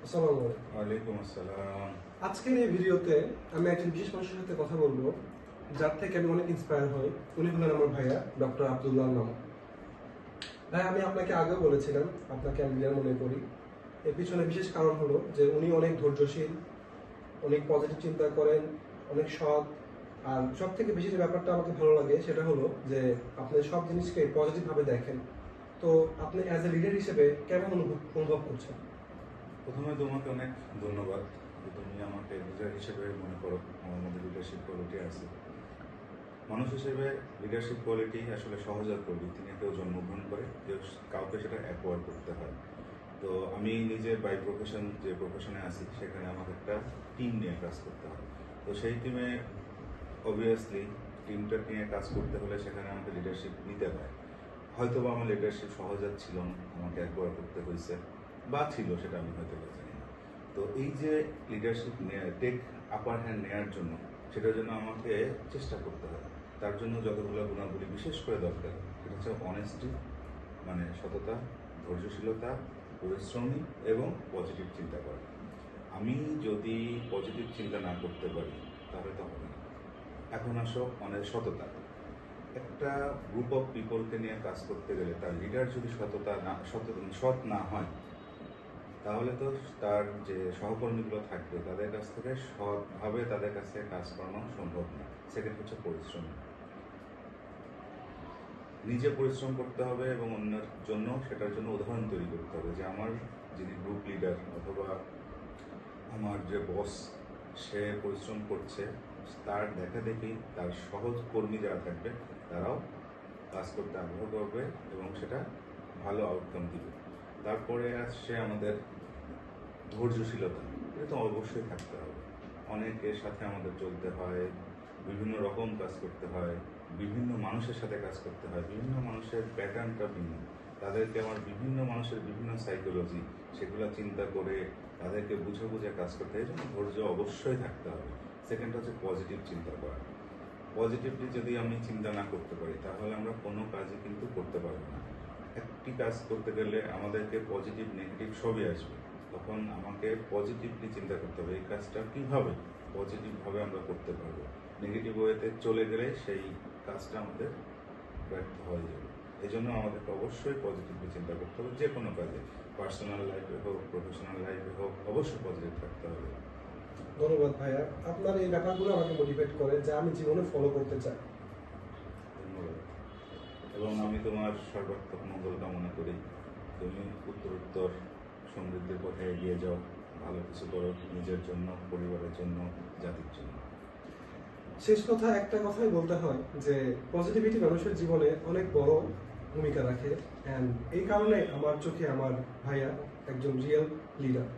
আসসালামু আলাইকুম। ওয়ালাইকুম আসসালাম। আজকের এই ভিডিওতে আমি একজন বিশেষ মানুষের সাথে কথা বলবো, যার থেকে আমি অনেক ইন্সপায়ার হই। উনি হলেন আমার ভাইয়া ডক্টর আব্দুল্লাহ নাম। ভাই, আমি আপনাকে আগেও বলেছিলাম, আপনাকে আমি লিডার মনে করি। এর পিছনে বিশেষ কারণ হলো যে উনি অনেক ধৈর্যশীল, অনেক পজিটিভ চিন্তা করেন, অনেক সৎ। আর সব থেকে বেশি যে ব্যাপারটা আমাকে ভালো লাগে সেটা হলো যে আপনি সব জিনিসকে পজিটিভভাবে দেখেন। তো আপনি অ্যাজ এ লিডার হিসেবে কেমন অনুভব করছেন? প্রথমে তোমাকে অনেক ধন্যবাদ যে তুমি আমাকে লিডার হিসেবে মনে করো। আমার মধ্যে লিডারশিপ কোয়ালিটি আছে। মানুষ হিসেবে লিডারশিপ কোয়ালিটি আসলে সহজাত প্রবৃত্তি নিয়ে কেউ জন্মগ্রহণ করে, কেউ কাউকে সেটা অ্যাকোয়ার করতে হয়। তো আমি নিজে বাই প্রফেশন যে প্রফেশনে আছি সেখানে আমাকে একটা টিম নিয়ে কাজ করতে হয়। তো সেই টিমে অবভিয়াসলি টিমটা নিয়ে কাজ করতে হলে সেখানে আমাকে লিডারশিপ নিতে হয়। হয়তো বা আমার লিডারশিপ সহজাত ছিল না, আমাকে একবার করতে হয়েছে, বা ছিল, সেটা আমি হয়তো বা জানি না। তো এই যে লিডারশিপ টেক আপার হ্যান্ড নেওয়ার জন্য, সেটার জন্য আমাকে চেষ্টা করতে হয়। তার জন্য যতগুলো গুণাবলী বিশেষ করে দরকার, সেটা হচ্ছে অনেস্টি, মানে সততা, ধৈর্যশীলতা, পরিশ্রমী এবং পজিটিভ চিন্তা করা। আমি যদি পজিটিভ চিন্তা না করতে পারি তাহলে তো হবে না। এখন আসো অনেক সততা। একটা গ্রুপ অফ পিপলকে নিয়ে কাজ করতে গেলে তার লিডার যদি সৎ না হয়, তাহলে তো তার যে সহকর্মীগুলো থাকবে তাদের কাছ থেকে সৎভাবে তাদের কাছে কাজ করানো সম্ভব না। সেকেন্ড হচ্ছে পরিশ্রম। নিজে পরিশ্রম করতে হবে এবং অন্যের জন্য সেটার জন্য উদাহরণ তৈরি করতে হবে যে আমার যিনি গ্রুপ লিডার অথবা আমার যে বস, সে পরিশ্রম করছে, তার দেখা দেখি তার সহজ কর্মী যারা থাকবে তারাও কাজ করতে আগ্রহ করবে এবং সেটা ভালো আউটকাম দিবে। তারপরে আসছে আমাদের ধৈর্যশীলতা। এটা তো অবশ্যই থাকতে হবে। অনেকের সাথে আমাদের চলতে হয়, বিভিন্ন রকম কাজ করতে হয়, বিভিন্ন মানুষের সাথে কাজ করতে হয়, বিভিন্ন মানুষের প্যাটার্নটা ভিন্ন। তাদেরকে আমার বিভিন্ন মানুষের বিভিন্ন সাইকোলজি, সেগুলো চিন্তা করে তাদেরকে বুঝে বুঝে কাজ করতে হয়। এই জন্য ধৈর্য অবশ্যই থাকতে হবে। সেকেন্ড হচ্ছে পজিটিভ চিন্তা করা। পজিটিভলি যদি আমি চিন্তা না করতে পারি তাহলে আমরা কোনো কাজই কিন্তু করতে পারবো না। একটি কাজ করতে গেলে আমাদেরকে পজিটিভ নেগেটিভ সবই আসবে। তখন আমাকে পজিটিভলি চিন্তা করতে হবে এই কাজটা কীভাবে পজিটিভভাবে আমরা করতে পারবো। নেগেটিভ ওয়েতে চলে গেলে সেই কাজটা আমাদের ব্যর্থ হয়ে যাবে। এই জন্য আমাদেরকে অবশ্যই পজিটিভলি চিন্তা করতে হবে। যে কোনো কাজে, পার্সোনাল লাইফে হোক, প্রফেশনাল লাইফে হোক, অবশ্যই পজিটিভ থাকতে হবে। ধন্যবাদ ভাইয়া, আপনার এই ব্যাপারগুলো আমাকে মোটিভেট করে যা আমি জীবনে ফলো করতে চাই। ধন্যবাদ। এবং আমি তোমার সর্বাত্মক মঙ্গল কামনা করি। তুমি উত্তরোত্তর সমৃদ্ধির পথে এগিয়ে যাও, ভালো কিছু করো নিজের জন্য, পরিবারের জন্য, জাতির জন্য। শেষ কথা একটা কথাই বলতে হয় যে পজিটিভিটি মানুষের জীবনে অনেক বড় ভূমিকা রাখে, অ্যান্ড এই কারণে আমার চোখে আমার ভাইয়া একজন রিয়েল লিডার।